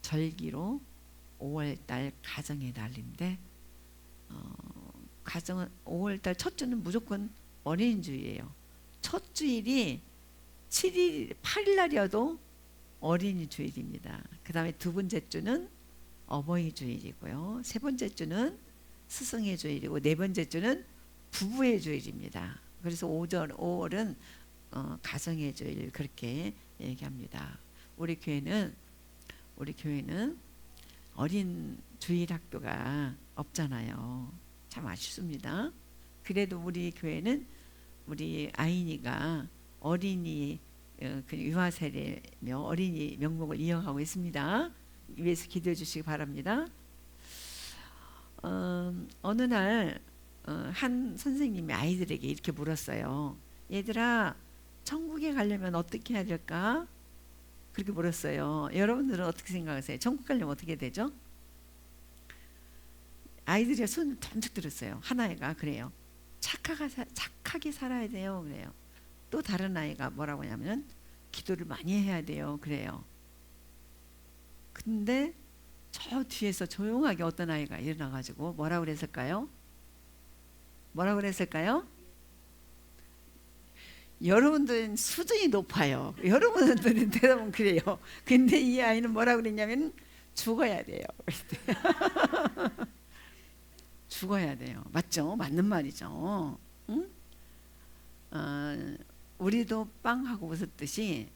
절기로 5월달 가정의 날인데 가정은 5월달 첫 주는 무조건 어린이주일이에요. 첫 주일이 7일, 8일 날이어도 어린이주일입니다. 그 다음에 두 번째 주는 어버이 주일이고요. 세 번째 주는 스승의 주일이고 네 번째 주는 부부의 주일입니다. 그래서 5월은 가정의 주일 그렇게 얘기합니다. 우리 교회는 어린 주일 학교가 없잖아요. 참 아쉽습니다. 그래도 우리 교회는 우리 아이니가 어린이 유아 세례며 어린이 명목을 이어가고 있습니다. 위해서 기도해 주시기 바랍니다. 어느 날 한 선생님이 아이들에게 이렇게 물었어요. 얘들아, 천국에 가려면 어떻게 해야 될까? 그렇게 물었어요. 여러분들은 어떻게 생각하세요? 천국 가려면 어떻게 되죠? 아이들이 손을 번쩍 들었어요. 한 아이가 그래요. 착하게 살아야 돼요. 그래요. 또 다른 아이가 뭐라고 하냐면 기도를 많이 해야 돼요. 그래요. 근데 저 뒤에서 조용하게 어떤 아이가 일어나가지고 뭐라고 그랬을까요? 여러분들은 수준이 높아요. 여러분들은 대답은 그래요. 근데 이 아이는 뭐라고 그랬냐면 죽어야 돼요. 죽어야 돼요. 맞죠? 맞는 말이죠. 응? 우리도 빵하고 웃었듯이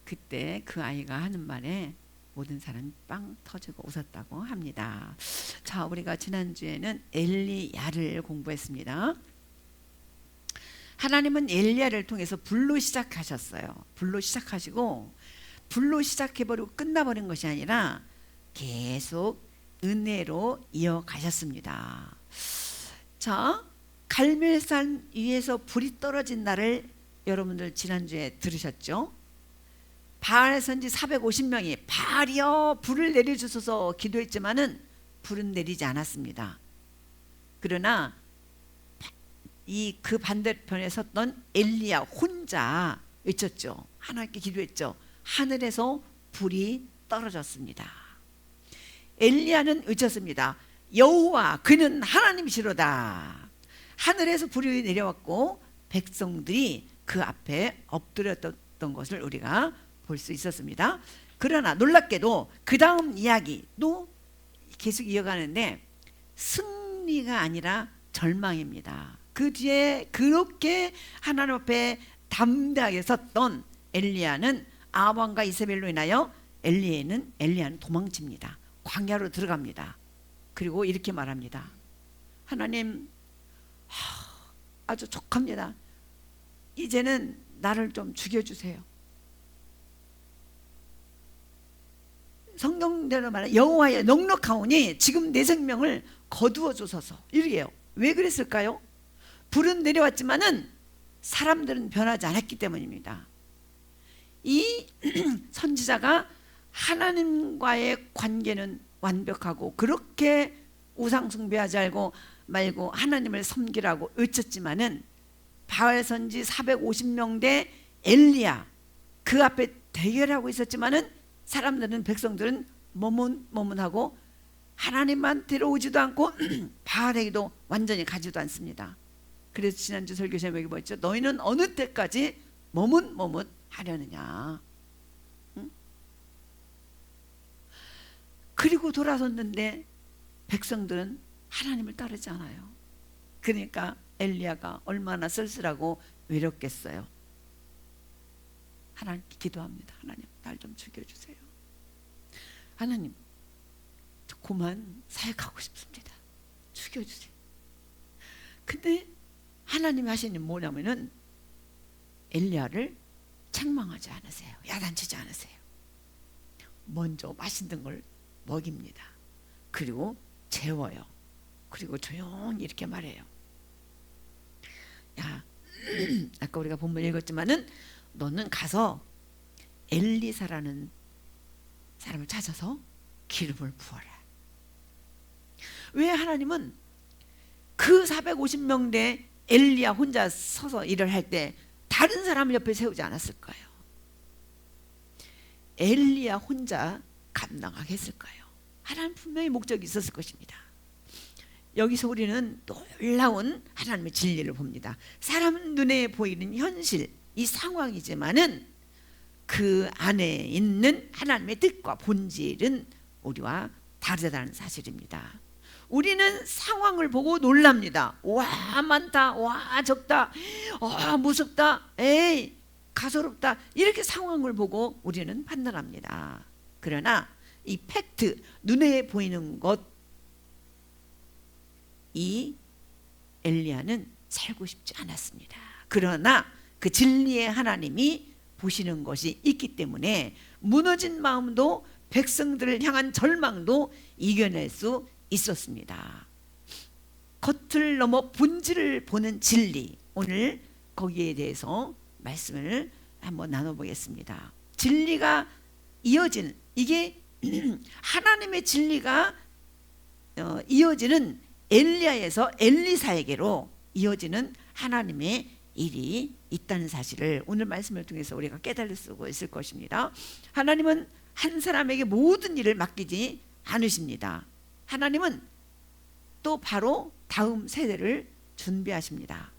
그때 그 아이가 하는 말에 모든 사람이 빵 터지고 웃었다고 합니다. 자, 우리가 지난주에는 엘리야를 공부했습니다. 하나님은 엘리야를 통해서 불로 시작하셨어요. 불로 시작하시고 불로 시작해버리고 끝나버린 것이 아니라 계속 은혜로 이어가셨습니다. 자, 갈멜산 위에서 불이 떨어진 날을 여러분들 지난주에 들으셨죠? 바알 선지 450명이 바알이여 불을 내려주소서 기도했지만은 불은 내리지 않았습니다. 그러나 그 반대편에 섰던 엘리야 혼자 외쳤죠. 하나님께 기도했죠. 하늘에서 불이 떨어졌습니다. 엘리야는 외쳤습니다. 여호와 그는 하나님이시로다. 하늘에서 불이 내려왔고 백성들이 그 앞에 엎드렸던 것을 우리가 볼 수 있었습니다. 그러나 놀랍게도 그 다음 이야기도 계속 이어가는데 승리가 아니라 절망입니다. 그 뒤에 그렇게 하나님 앞에 담대하게 섰던 엘리야는 아합과 이세벨로 인하여 엘리야는 도망칩니다. 광야로 들어갑니다. 그리고 이렇게 말합니다. 하나님, 아주 족합니다. 이제는 나를 좀 죽여주세요. 성경대로 말하면 여호와의 넉넉하오니 지금 내 생명을 거두어 주소서. 이래요. 왜 그랬을까요? 불은 내려왔지만은 사람들은 변하지 않았기 때문입니다. 이 선지자가 하나님과의 관계는 완벽하고 그렇게 우상 숭배하지 말고 하나님을 섬기라고 외쳤지만은 바알 선지 450명대 엘리야 그 앞에 대결하고 있었지만은 사람들은 백성들은 머문하고 하나님만 데려오지도 않고 바알에게도 완전히 가지도 않습니다. 그래서 지난주 설교 제목이 뭐였죠? 너희는 어느 때까지 머문하려느냐. 응? 그리고 돌아섰는데 백성들은 하나님을 따르지 않아요. 그러니까 엘리야가 얼마나 쓸쓸하고 외롭겠어요. 하나님께 기도합니다. 하나님, 날 좀 죽여주세요. 하나님, 저 그만 사역하고 싶습니다. 죽여주세요. 근데 하나님이 하시는 뭐냐면은 엘리야를 책망하지 않으세요. 야단치지 않으세요. 먼저 맛있는 걸 먹입니다. 그리고 재워요. 그리고 조용히 이렇게 말해요. 야, 아까 우리가 본문 읽었지만은 너는 가서 엘리사라는 사람을 찾아서 기름을 부어라. 왜 하나님은 그 450명대 엘리야 혼자 서서 일을 할 때 다른 사람을 옆에 세우지 않았을까요? 엘리야 혼자 감당하겠을까요? 하나님 분명히 목적이 있었을 것입니다. 여기서 우리는 놀라운 하나님의 진리를 봅니다. 사람 눈에 보이는 현실, 이 상황이지만은 그 안에 있는 하나님의 뜻과 본질은 우리와 다르다는 사실입니다. 우리는 상황을 보고 놀랍니다. 와, 많다, 와, 적다, 무섭다, 에이, 가소롭다, 이렇게 상황을 보고 우리는 판단합니다. 그러나 이 팩트, 눈에 보이는 것, 이 엘리야는 살고 싶지 않았습니다. 그러나 그 진리의 하나님이 보시는 것이 있기 때문에 무너진 마음도 백성들을 향한 절망도 이겨낼 수 있었습니다. 겉을 넘어 본질을 보는 진리, 오늘 거기에 대해서 말씀을 한번 나눠보겠습니다. 진리가 이어지는, 이게 하나님의 진리가 이어지는 엘리야에서 엘리사에게로 이어지는 하나님의 일이 있다는 사실을 오늘 말씀을 통해서 우리가 깨달을 수 있을 것입니다. 하나님은 한 사람에게 모든 일을 맡기지 않으십니다. 하나님은 또 바로 다음 세대를 준비하십니다.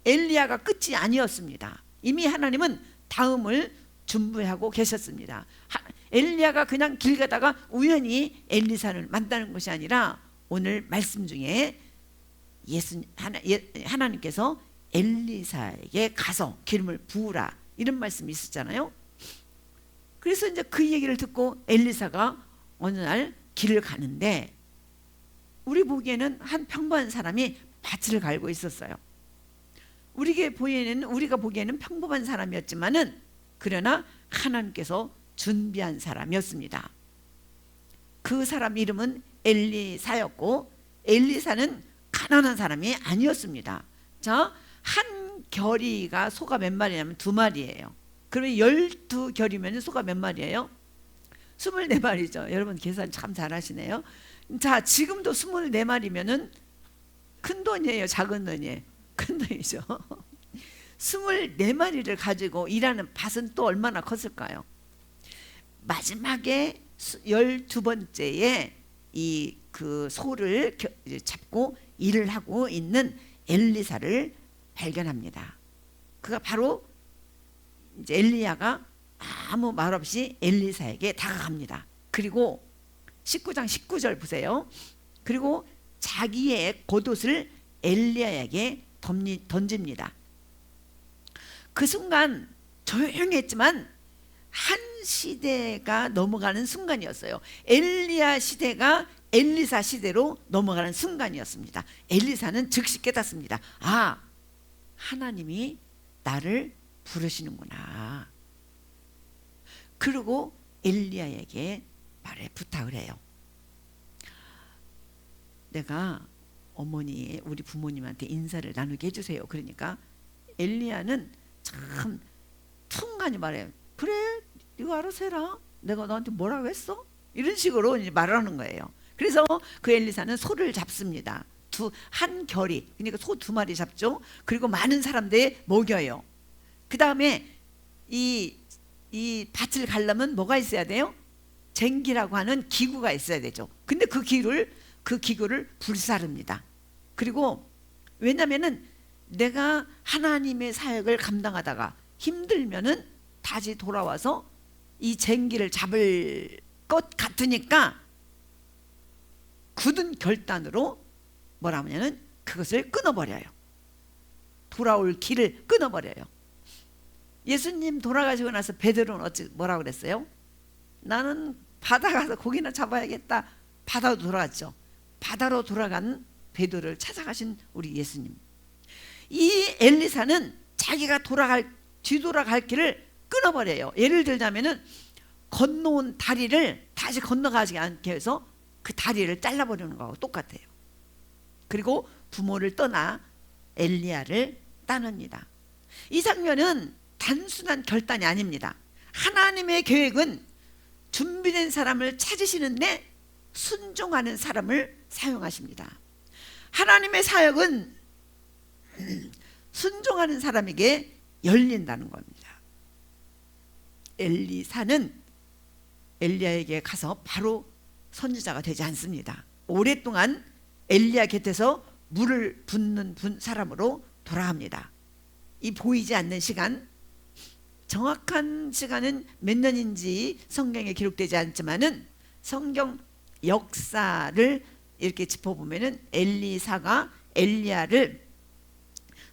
엘리야가 끝이 아니었습니다. 이미 하나님은 다음을 준비하고 계셨습니다. 엘리야가 그냥 길 가다가 우연히 엘리사를 만나는 것이 아니라 오늘 말씀 중에 하나님께서 엘리사에게 가서 기름을 부으라, 이런 말씀이 있었잖아요. 그래서 이제 그 얘기를 듣고 엘리사가 어느 날 길을 가는데 우리가 보기에는 평범한 사람이 밭을 갈고 있었어요. 우리가 보기에는 평범한 사람이었지만은 그러나 하나님께서 준비한 사람이었습니다. 그 사람 이름은 엘리사였고, 엘리사는 가난한 사람이 아니었습니다. 자, 한 겨리가 소가 몇 마리냐면 2마리예요. 그러면 12겨리면 소가 몇 마리예요? 24마리죠. 여러분 계산 참 잘하시네요. 자, 지금도 24마리면은 큰 돈이에요, 작은 돈이에요? 큰 돈이죠. 24마리를 가지고 일하는 밭은 또 얼마나 컸을까요? 마지막에 12번째에 그 소를 잡고 일을 하고 있는 엘리사를 발견합니다. 그가 바로 이제 엘리야가 아무 말 없이 엘리사에게 다가갑니다. 그리고 19장 19절 보세요. 그리고 자기의 겉옷을 엘리야에게 던집니다. 그 순간 조용했지만 한 시대가 넘어가는 순간이었어요. 엘리야 시대가 엘리사 시대로 넘어가는 순간이었습니다. 엘리사는 즉시 깨닫습니다. 아, 하나님이 나를 부르시는구나. 그리고 엘리야에게 부탁을 해요. 내가 우리 부모님한테 인사를 나누게 해주세요. 그러니까 엘리야는 참 퉁하니 말해요. 그래, 네가 알아서 해라. 내가 너한테 뭐라고 했어? 이런 식으로 이제 말을 하는 거예요. 그래서 그 엘리사는 소를 잡습니다. 한 겨리, 그러니까 소 2마리 잡죠. 그리고 많은 사람들이 먹여요. 그 다음에 이 밭을 가려면 뭐가 있어야 돼요? 쟁기라고 하는 기구가 있어야 되죠. 근데 그 기구를 불사릅니다. 그리고 왜냐면은 내가 하나님의 사역을 감당하다가 힘들면은 다시 돌아와서 이 쟁기를 잡을 것 같으니까 굳은 결단으로 뭐라 하냐면 그것을 끊어버려요. 돌아올 길을 끊어버려요. 예수님 돌아가시고 나서 베드로는 뭐라고 그랬어요? 나는 바다 가서 고기나 잡아야겠다. 바다로 돌아갔죠. 바다로 돌아간 베드로를 찾아가신 우리 예수님. 이 엘리사는 자기가 뒤돌아갈 길을 끊어버려요. 예를 들자면은 건너온 다리를 다시 건너가지 않게 해서 그 다리를 잘라버리는 거하고 똑같아요. 그리고 부모를 떠나 엘리야를 따릅니다. 이 장면은 단순한 결단이 아닙니다. 하나님의 계획은 준비된 사람을 찾으시는데 순종하는 사람을 사용하십니다. 하나님의 사역은 순종하는 사람에게 열린다는 겁니다. 엘리사는 엘리야에게 가서 바로 선지자가 되지 않습니다. 오랫동안 엘리야 곁에서 물을 붓는 사람으로 돌아갑니다. 이 보이지 않는 시간, 정확한 시간은 몇 년인지 성경에 기록되지 않지만은 성경 역사를 이렇게 짚어보면은 엘리사가 엘리야를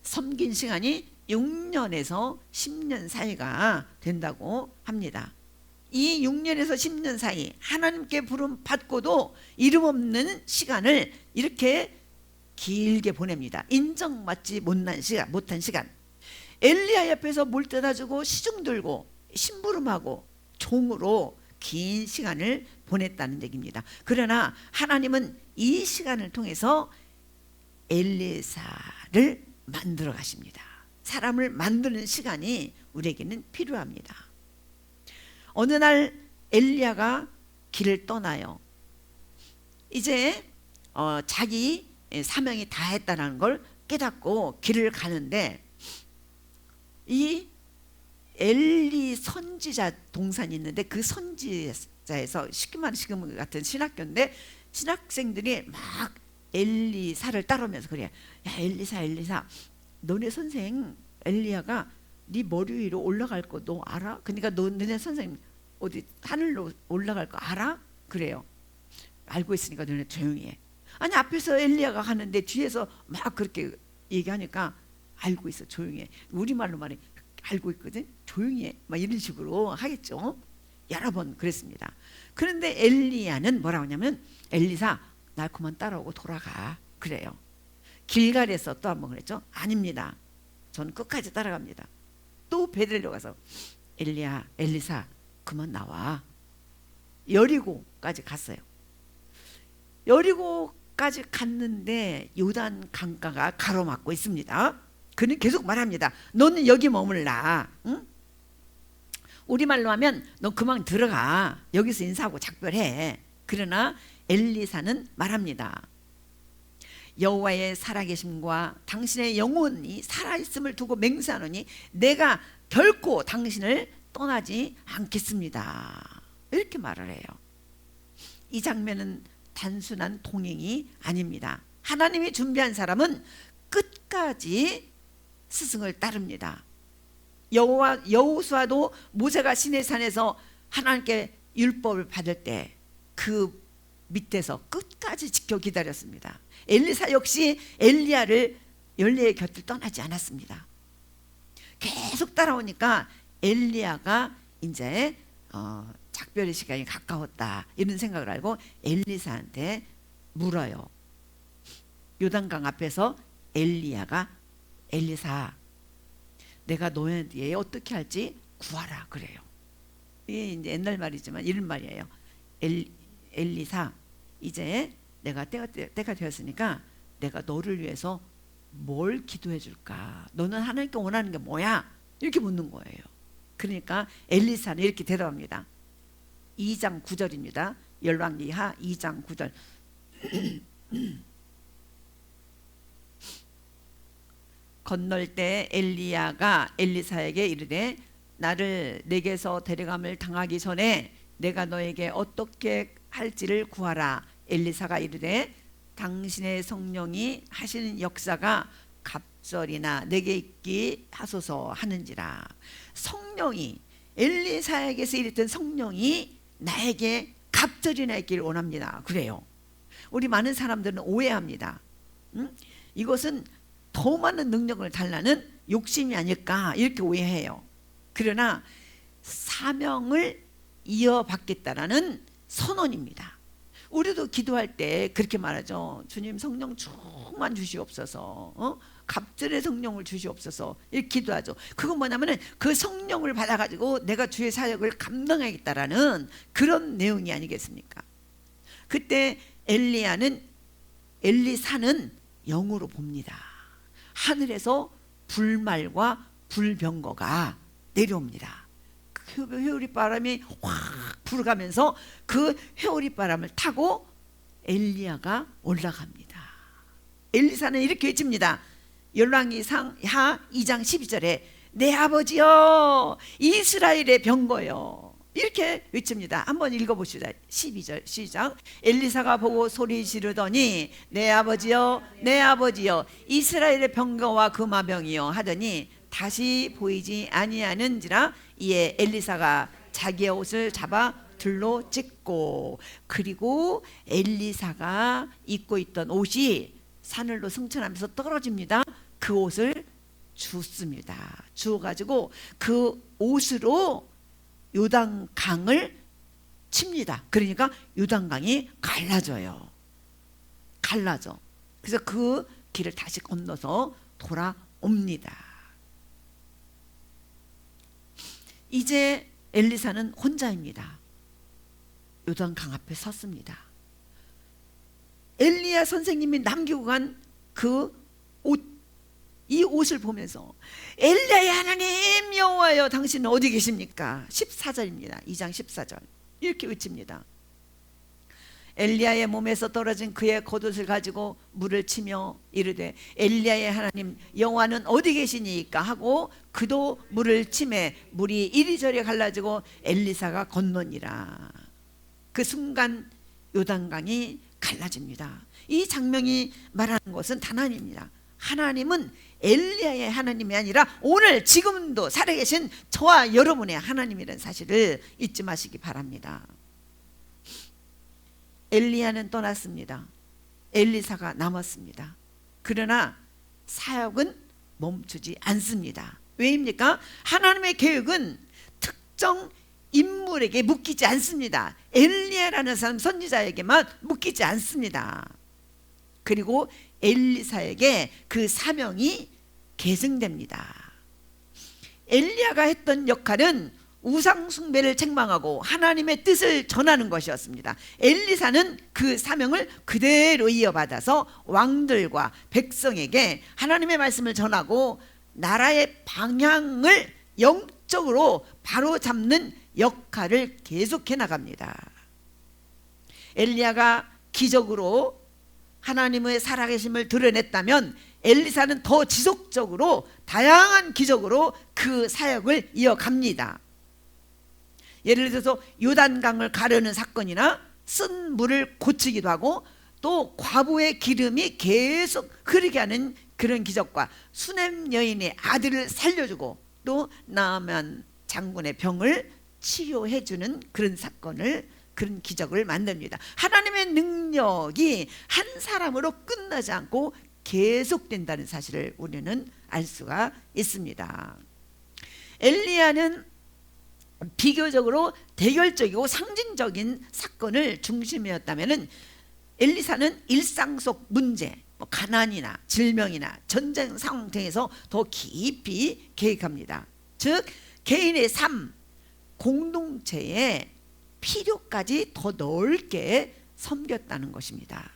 섬긴 시간이 6년에서 10년 사이가 된다고 합니다. 이 6년에서 10년 사이 하나님께 부름 받고도 이름 없는 시간을 이렇게 길게 보냅니다. 인정받지 못한 시간. 엘리야 옆에서 물 떠다주고 시중 들고 심부름하고 종으로 긴 시간을 보냈다는 얘기입니다. 그러나 하나님은 이 시간을 통해서 엘리사를 만들어 가십니다. 사람을 만드는 시간이 우리에게는 필요합니다. 어느 날 엘리야가 길을 떠나요. 이제 자기 사명이 다했다는 걸 깨닫고 길을 가는데, 이 엘리 선지자 동산이 있는데 그 선지자에서 쉽게 말하면 지금 같은 신학교인데 신학생들이 막 엘리사를 따라오면서 그래. 야, 엘리사 너네 선생 엘리야가 네 머리 위로 올라갈 거 너 알아? 그러니까 너네 선생님 어디 하늘로 올라갈 거 알아? 그래요. 알고 있으니까 너네 조용히 해. 아니 앞에서 엘리야가 가는데 뒤에서 막 그렇게 얘기하니까 알고 있어, 조용히 해. 우리말로 말해, 알고 있거든, 조용히 해. 막 이런 식으로 하겠죠. 여러 번 그랬습니다. 그런데 엘리야는 뭐라고 하냐면, 엘리사 날 그만 따라오고 돌아가, 그래요. 길갈에서 또 한 번 그랬죠. 아닙니다, 전 끝까지 따라갑니다. 또 베들레 가서 엘리사 그만 나와. 여리고까지 갔어요. 여리고까지 갔는데 요단 강가가 가로막고 있습니다. 그는 계속 말합니다. 너는 여기 머물라. 응? 우리말로 하면 너 그만 들어가. 여기서 인사하고 작별해. 그러나 엘리사는 말합니다. 여호와의 살아계심과 당신의 영혼이 살아있음을 두고 맹세하노니 내가 결코 당신을 떠나지 않겠습니다. 이렇게 말을 해요. 이 장면은 단순한 동행이 아닙니다. 하나님이 준비한 사람은 끝까지 스승을 따릅니다. 여호수아도 모세가 시내산에서 하나님께 율법을 받을 때 그 밑에서 끝까지 지켜 기다렸습니다. 엘리사 역시 엘리야의 곁을 떠나지 않았습니다. 계속 따라오니까 엘리야가 이제 작별의 시간이 가까웠다, 이런 생각을 알고 엘리사한테 물어요. 요단강 앞에서 엘리야가 엘리사, 내가 너희에 어떻게 할지 구하라, 그래요. 이게 이제 옛날 말이지만 이런 말이에요. 엘리사, 이제 내가 때가 되었으니까 내가 너를 위해서 뭘 기도해 줄까? 너는 하나님께 원하는 게 뭐야? 이렇게 묻는 거예요. 그러니까 엘리사는 이렇게 대답합니다. 2장 9절입니다. 열왕기하 2장 9절. 건널 때 엘리야가 엘리사에게 이르되 나를 내게서 데려감을 당하기 전에 내가 너에게 어떻게 할지를 구하라. 엘리사가 이르되 당신의 성령이 하시는 역사가 갑절이나 내게 있기 하소서 하는지라. 성령이, 엘리사에게서 이랬던 성령이 나에게 갑절이나 있기를 원합니다, 그래요. 우리 많은 사람들은 오해합니다. 이것은 더 많은 능력을 달라는 욕심이 아닐까, 이렇게 오해해요. 그러나 사명을 이어받겠다라는 선언입니다. 우리도 기도할 때 그렇게 말하죠. 주님 성령 충만 주시옵소서, 갑절의 성령을 주시옵소서, 이렇게 기도하죠. 그건 뭐냐면은 그 성령을 받아가지고 내가 주의 사역을 감당하겠다라는 그런 내용이 아니겠습니까? 그때 엘리사는 영으로 봅니다. 하늘에서 불말과 불병거가 내려옵니다. 그 회오리 바람이 확 불어가면서 그 회오리 바람을 타고 엘리야가 올라갑니다. 엘리사는 이렇게 외칩니다. 열왕기하 2장 12절에 내 아버지여 이스라엘의 병거여. 이렇게 외칩니다. 한번 읽어보시다. 12절 시작. 엘리사가 보고 소리 지르더니 내 아버지여 내 아버지여 이스라엘의 병거와 그 마병이여 하더니 다시 보이지 아니하는지라. 이에 엘리사가 자기의 옷을 잡아 들로 찢고, 그리고 엘리사가 입고 있던 옷이 사늘로 승천하면서 떨어집니다. 그 옷을 줍습니다. 주어가지고 그 옷으로 요단강을 칩니다. 그러니까 요단강이 갈라져요. 갈라져. 그래서 그 길을 다시 건너서 돌아옵니다. 이제 엘리사는 혼자입니다. 요단강 앞에 섰습니다. 엘리야 선생님이 남기고 간 그 옷, 이 옷을 보면서 엘리야의 하나님 여호와여 당신은 어디 계십니까? 14절입니다. 2장 14절 이렇게 외칩니다. 엘리야의 몸에서 떨어진 그의 겉옷을 가지고 물을 치며 이르되 엘리야의 하나님 여호와는 어디 계시니까 하고 그도 물을 치매 물이 이리저리 갈라지고 엘리사가 건너니라. 그 순간 요단강이 갈라집니다. 이 장면이 말하는 것은 단 하나입니다. 하나님은 엘리야의 하나님이 아니라 오늘 지금도 살아계신 저와 여러분의 하나님이라는 사실을 잊지 마시기 바랍니다. 엘리야는 떠났습니다. 엘리사가 남았습니다. 그러나 사역은 멈추지 않습니다. 왜입니까? 하나님의 계획은 특정 인물에게 묶이지 않습니다. 엘리야라는 사람 선지자에게만 묶이지 않습니다. 그리고 엘리사에게 그 사명이 계승됩니다. 엘리야가 했던 역할은 우상 숭배를 책망하고 하나님의 뜻을 전하는 것이었습니다. 엘리사는 그 사명을 그대로 이어받아서 왕들과 백성에게 하나님의 말씀을 전하고 나라의 방향을 영적으로 바로잡는 역할을 계속해 나갑니다. 엘리야가 기적으로 하나님의 살아계심을 드러냈다면 엘리사는 더 지속적으로 다양한 기적으로 그 사역을 이어갑니다. 예를 들어서 요단강을 가르는 사건이나 쓴 물을 고치기도 하고 또 과부의 기름이 계속 흐르게 하는 그런 기적과 수넴 여인의 아들을 살려주고 또 나아만 장군의 병을 치료해주는 그런 사건을, 그런 기적을 만듭니다. 하나님의 능력이 한 사람으로 끝나지 않고 계속된다는 사실을 우리는 알 수가 있습니다. 엘리야는 비교적으로 대결적이고 상징적인 사건을 중심이었다면 엘리사는 일상 속 문제, 가난이나 질병이나 전쟁 상황 등에서 더 깊이 계획합니다. 즉 개인의 삶, 공동체의 필요까지 더 넓게 섬겼다는 것입니다.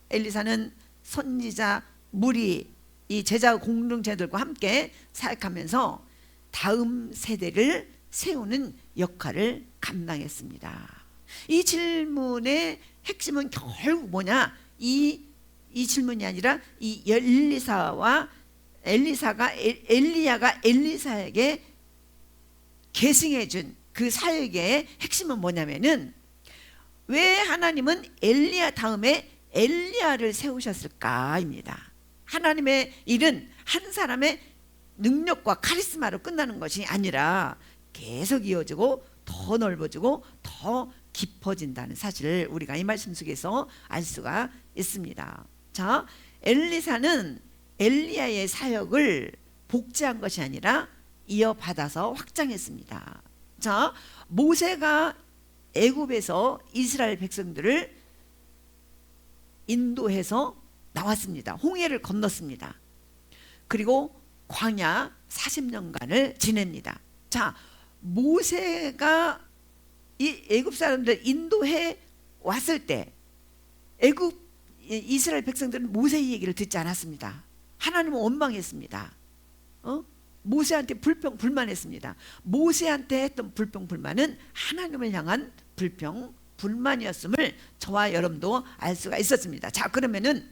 엘리사는 선지자 무리, 이 제자 공동체들과 함께 사역하면서 다음 세대를 세우는 역할을 감당했습니다. 이 질문의 핵심은 결국 뭐냐? 이 질문이 아니라 이 엘리야가 엘리사에게 계승해 준 그 사역의 핵심은 뭐냐면은 왜 하나님은 엘리야 다음에 엘리야를 세우셨을까입니다. 하나님의 일은 한 사람의 능력과 카리스마로 끝나는 것이 아니라 계속 이어지고 더 넓어지고 더 깊어진다는 사실을 우리가 이 말씀 속에서 알 수가 있습니다. 자, 엘리사는 엘리야의 사역을 복제한 것이 아니라 이어받아서 확장했습니다. 자, 모세가 애굽에서 이스라엘 백성들을 인도해서 나왔습니다. 홍해를 건넜습니다. 그리고 광야 40년간을 지냅니다. 자, 모세가 이 애굽 사람들 인도해 왔을 때 이스라엘 백성들은 모세의 얘기를 듣지 않았습니다. 하나님은 원망했습니다. 모세한테 불평불만했습니다. 모세한테 했던 불평불만은 하나님을 향한 불평불만이었음을 저와 여러분도 알 수가 있었습니다. 자, 그러면은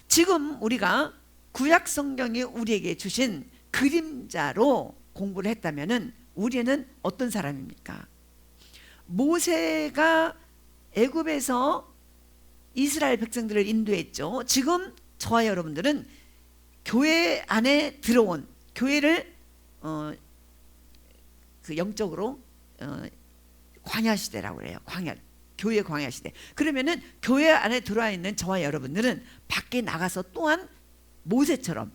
지금 우리가 구약 성경이 우리에게 주신 그림자로 공부를 했다면은 우리는 어떤 사람입니까? 모세가 애굽에서 이스라엘 백성들을 인도했죠. 지금 저와 여러분들은 교회 안에 들어온, 교회를 그 영적으로 광야 시대라고 그래요. 교회 광야 시대. 그러면은 교회 안에 들어와 있는 저와 여러분들은 밖에 나가서 또한 모세처럼,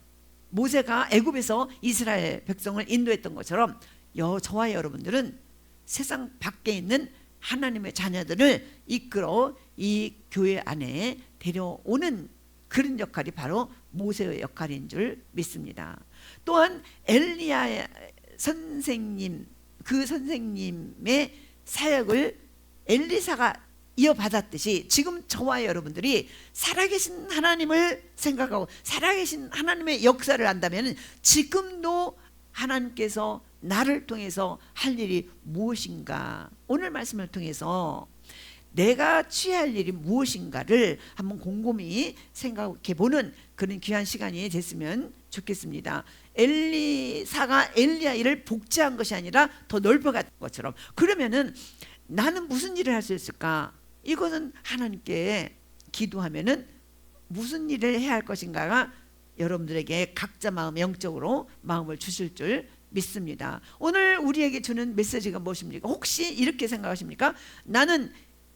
모세가 애굽에서 이스라엘 백성을 인도했던 것처럼 저와 여러분들은 세상 밖에 있는 하나님의 자녀들을 이끌어 이 교회 안에 데려오는 그런 역할이 바로 모세의 역할인 줄 믿습니다. 또한 엘리야 선생님, 그 선생님의 사역을 엘리사가 이어받았듯이 지금 저와 여러분들이 살아계신 하나님을 생각하고 살아계신 하나님의 역사를 안다면 지금도 하나님께서 나를 통해서 할 일이 무엇인가, 오늘 말씀을 통해서 내가 취할 일이 무엇인가를 한번 곰곰이 생각해 보는 그런 귀한 시간이 됐으면 좋겠습니다. 엘리사가 엘리야를 복제한 것이 아니라 더 넓어간 것처럼, 그러면은 나는 무슨 일을 할 수 있을까? 이것은 하나님께 기도하면은 무슨 일을 해야 할 것인가가 여러분들에게 각자 마음, 영적으로 마음을 주실 줄 믿습니다. 오늘 우리에게 주는 메시지가 무엇입니까? 혹시 이렇게 생각하십니까? 나는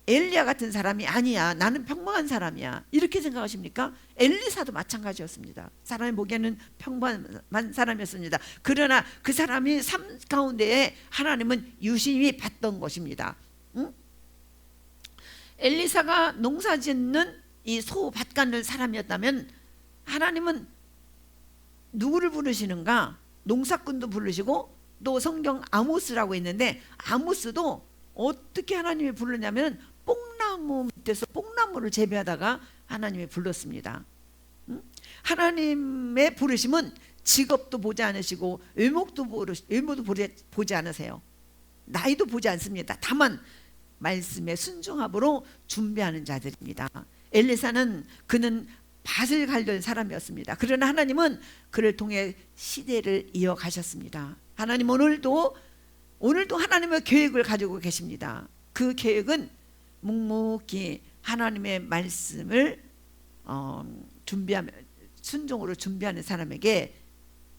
엘리야 같은 사람이 아니야, 나는 평범한 사람이야, 이렇게 생각하십니까? 엘리사도 마찬가지였습니다. 사람이 보기에는 평범한 사람이었습니다. 그러나 그 사람이 삶 가운데에 하나님은 유심히 봤던 것입니다. 응? 엘리사가 농사 짓는 이 밭 가는 사람이었다면 하나님은 누구를 부르시는가? 농사꾼도 부르시고, 또 성경 아모스라고 있는데 아모스도 어떻게 하나님이 부르냐면 뽕나무 밑에서 뽕나무를 재배하다가 하나님이 불렀습니다. 하나님의 부르심은 직업도 보지 않으시고 외모도 보지 않으세요. 나이도 보지 않습니다. 다만 말씀의 순종함으로 준비하는 자들입니다. 엘리사는 그는 밭을 갈던 사람이었습니다. 그러나 하나님은 그를 통해 시대를 이어가셨습니다. 하나님 오늘도 하나님의 계획을 가지고 계십니다. 그 계획은 묵묵히 하나님의 말씀을 준비하며 순종으로 준비하는 사람에게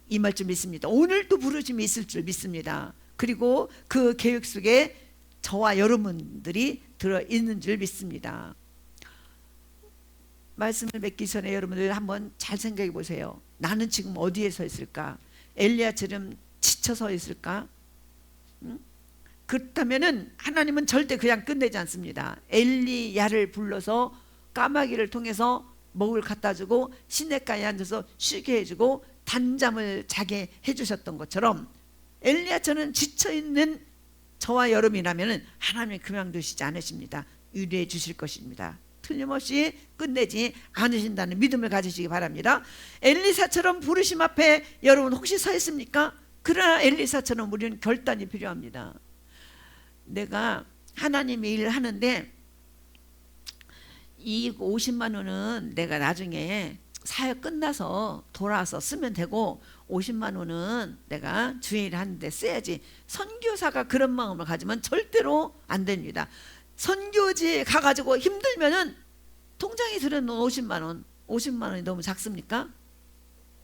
임할 줄 믿습니다. 오늘도 부르심이 있을 줄 믿습니다. 그리고 그 계획 속에 저와 여러분들이 들어있는 줄 믿습니다. 말씀을 맺기 전에 여러분들 한번 잘 생각해 보세요. 나는 지금 어디에 서 있을까? 엘리야처럼 지쳐 서 있을까? 그렇다면은 하나님은 절대 그냥 끝내지 않습니다. 엘리야를 불러서 까마귀를 통해서 먹을 갖다 주고 시냇가에 앉아서 쉬게 해주고 단잠을 자게 해주셨던 것처럼 엘리야처럼 지쳐있는 저와 여러분이라면 하나님이 그만두시지 않으십니다. 유리해 주실 것입니다. 틀림없이 끝내지 않으신다는 믿음을 가지시기 바랍니다. 엘리사처럼 부르심 앞에 여러분 혹시 서 있습니까? 그러나 엘리사처럼 우리는 결단이 필요합니다. 내가 하나님의 일을 하는데 이 50만 원은 내가 나중에 사역 끝나서 돌아와서 쓰면 되고 50만 원은 내가 주일 하는데 써야지. 선교사가 그런 마음을 가지면 절대로 안 됩니다. 선교지에 가가지고 힘들면은 통장에 들어놓은 50만 원이 너무 작습니까?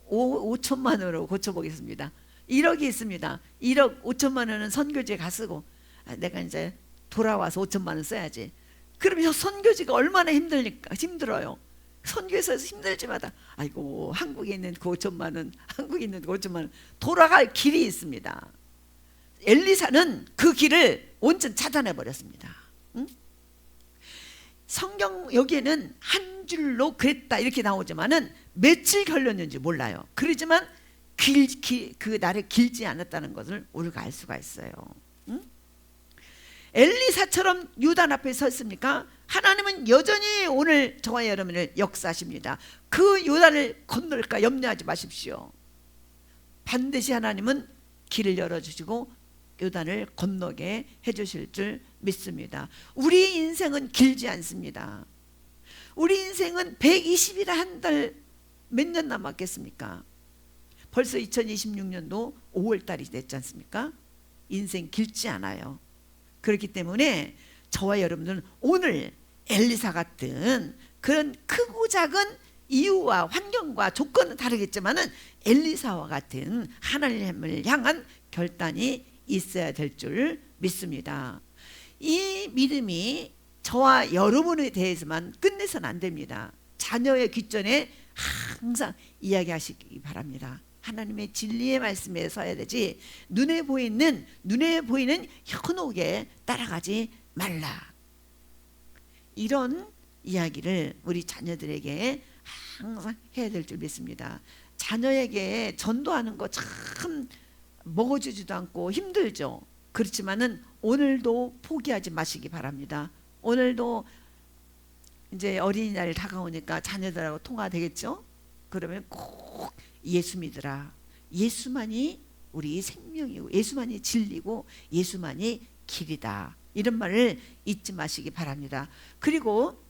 5천만 원으로 고쳐보겠습니다. 1억이 있습니다. 1억 5천만 원은 선교지에 가 쓰고 내가 이제 돌아와서 5천만 원 써야지. 그러면 선교지가 얼마나 힘들어요. 선교에서 힘들지마다 아이고 한국에 있는 그 5천만 원, 한국에 있는 그 5천만 원 돌아갈 길이 있습니다. 엘리사는 그 길을 온전 차단해 버렸습니다. 응? 성경 여기에는 한 줄로 그랬다 이렇게 나오지만은 며칠 걸렸는지 몰라요. 그러지만 그 날에 길지 않았다는 것을 우리가 알 수가 있어요. 응? 엘리사처럼 유단 앞에 섰습니까? 하나님은 여전히 오늘 저와 여러분을 역사하십니다. 그 요단을 건널까 염려하지 마십시오. 반드시 하나님은 길을 열어주시고 요단을 건너게 해주실 줄 믿습니다. 우리 인생은 길지 않습니다. 우리 인생은 120이라 한 달 몇 년 남았겠습니까? 벌써 2026년도 5월달이 됐지 않습니까? 인생 길지 않아요. 그렇기 때문에 저와 여러분들은 오늘 엘리사 같은 그런 크고 작은 이유와 환경과 조건은 다르겠지만은 엘리사와 같은 하나님을 향한 결단이 있어야 될 줄 믿습니다. 이 믿음이 저와 여러분에 대해서만 끝내서는 안 됩니다. 자녀의 귀전에 항상 이야기하시기 바랍니다. 하나님의 진리의 말씀에 서야 되지 눈에 보이는 현혹에 따라가지 말라. 이런 이야기를 우리 자녀들에게 항상 해야 될 줄 믿습니다. 자녀에게 전도하는 거 참 먹어주지도 않고 힘들죠. 그렇지만은 오늘도 포기하지 마시기 바랍니다. 오늘도 이제 어린이날 다가오니까 자녀들하고 통화되겠죠? 그러면 꼭 예수 믿으라. 예수만이 우리 생명이고 예수만이 진리고 예수만이 길이다. 이런 말을 잊지 마시기 바랍니다. 그리고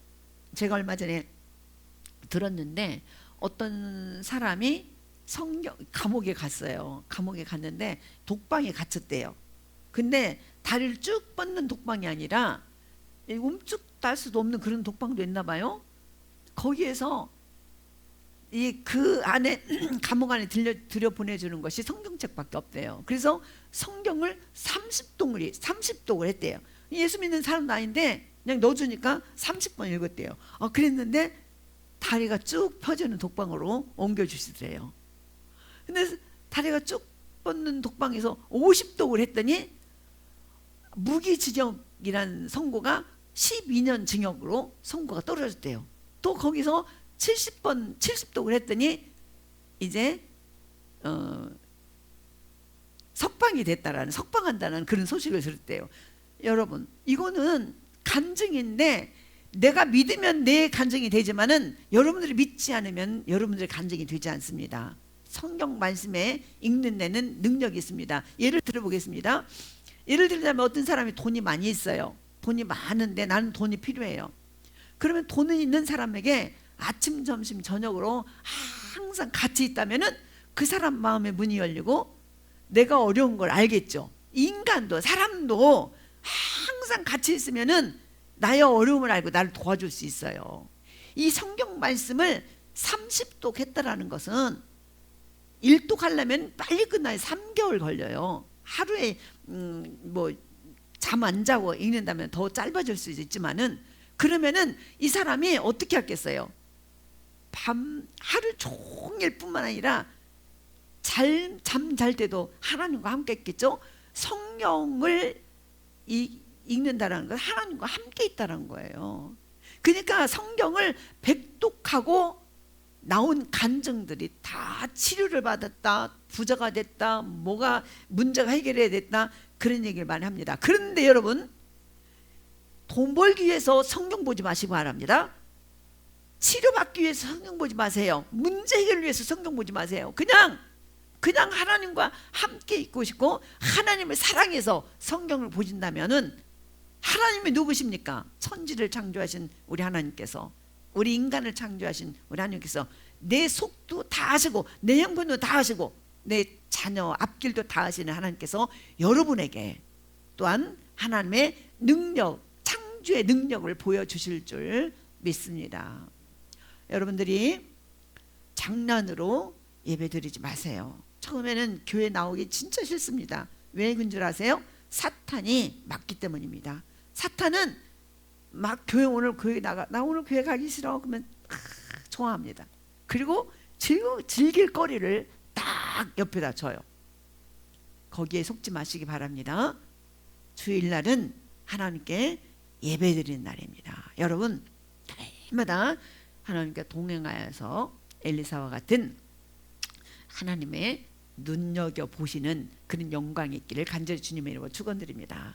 제가 얼마 전에 들었는데 어떤 사람이 감옥에 갔어요. 감옥에 갔는데 독방에 갇혔대요. 근데 다리를 쭉 뻗는 독방이 아니라 움쭉 딸 수도 없는 그런 독방도 있나 봐요. 거기에서 그 안에 감옥 안에 들여 보내주는 것이 성경책밖에 없대요. 그래서 성경을 30독을 했대요. 예수 믿는 사람도 아닌데 그냥 넣어주니까 30번 읽었대요. 그랬는데 다리가 쭉 펴지는 독방으로 옮겨주시더래요. 근데 다리가 쭉 뻗는 독방에서 50독을 했더니 무기징역이라는 선고가 12년 징역으로 선고가 떨어졌대요. 또 거기서 70독을 했더니 이제 석방한다는 그런 소식을 들었대요. 여러분, 이거는 간증인데 내가 믿으면 내 간증이 되지만은 여러분들이 믿지 않으면 여러분들의 간증이 되지 않습니다. 성경 말씀에 읽는 데는 능력이 있습니다. 예를 들어보겠습니다. 예를 들자면 어떤 사람이 돈이 많이 있어요. 돈이 많은데 나는 돈이 필요해요. 그러면 돈이 있는 사람에게 아침, 점심, 저녁으로 항상 같이 있다면은 그 사람 마음의 문이 열리고 내가 어려운 걸 알겠죠. 인간도 사람도 항상 같이 있으면은 나의 어려움을 알고 나를 도와줄 수 있어요. 이 성경 말씀을 30독 했다라는 것은 1독 하려면 빨리 끝나요. 3개월 걸려요. 하루에 잠 안 자고 읽는다면 더 짧아질 수 있지만은 그러면은 이 사람이 어떻게 하겠어요? 하루 종일 뿐만 아니라 잠 잘 때도 하나님과 함께 있겠죠. 성경을 읽는다는 건 하나님과 함께 있다는 거예요. 그러니까 성경을 백독하고 나온 간증들이 다 치료를 받았다, 부자가 됐다, 뭐가 문제가 해결해야 됐다, 그런 얘기를 많이 합니다. 그런데 여러분, 돈 벌기 위해서 성경 보지 마시고 바랍니다. 치료받기 위해서 성경 보지 마세요. 문제 해결을 위해서 성경 보지 마세요. 그냥 하나님과 함께 있고 싶고 하나님을 사랑해서 성경을 보신다면은 하나님이 누구십니까? 천지를 창조하신 우리 하나님께서, 우리 인간을 창조하신 우리 하나님께서 내 속도 다 아시고 내 형편도 다 아시고 내 자녀 앞길도 다 아시는 하나님께서 여러분에게 또한 하나님의 능력, 창조의 능력을 보여주실 줄 믿습니다. 여러분들이 장난으로 예배드리지 마세요. 처음에는 교회 나오기 진짜 싫습니다. 왜 그런 줄 아세요? 사탄이 막기 때문입니다. 사탄은 막 오늘 교회 나 오늘 교회 가기 싫어 그러면 좋아합니다. 그리고 즐길 거리를 딱 옆에다 줘요. 거기에 속지 마시기 바랍니다. 주일날은 하나님께 예배드리는 날입니다. 여러분, 날마다 하나님께 동행하여서 엘리사와 같은 하나님의 눈여겨보시는 그런 영광이 있기를 간절히 주님의 이름으로 축원드립니다.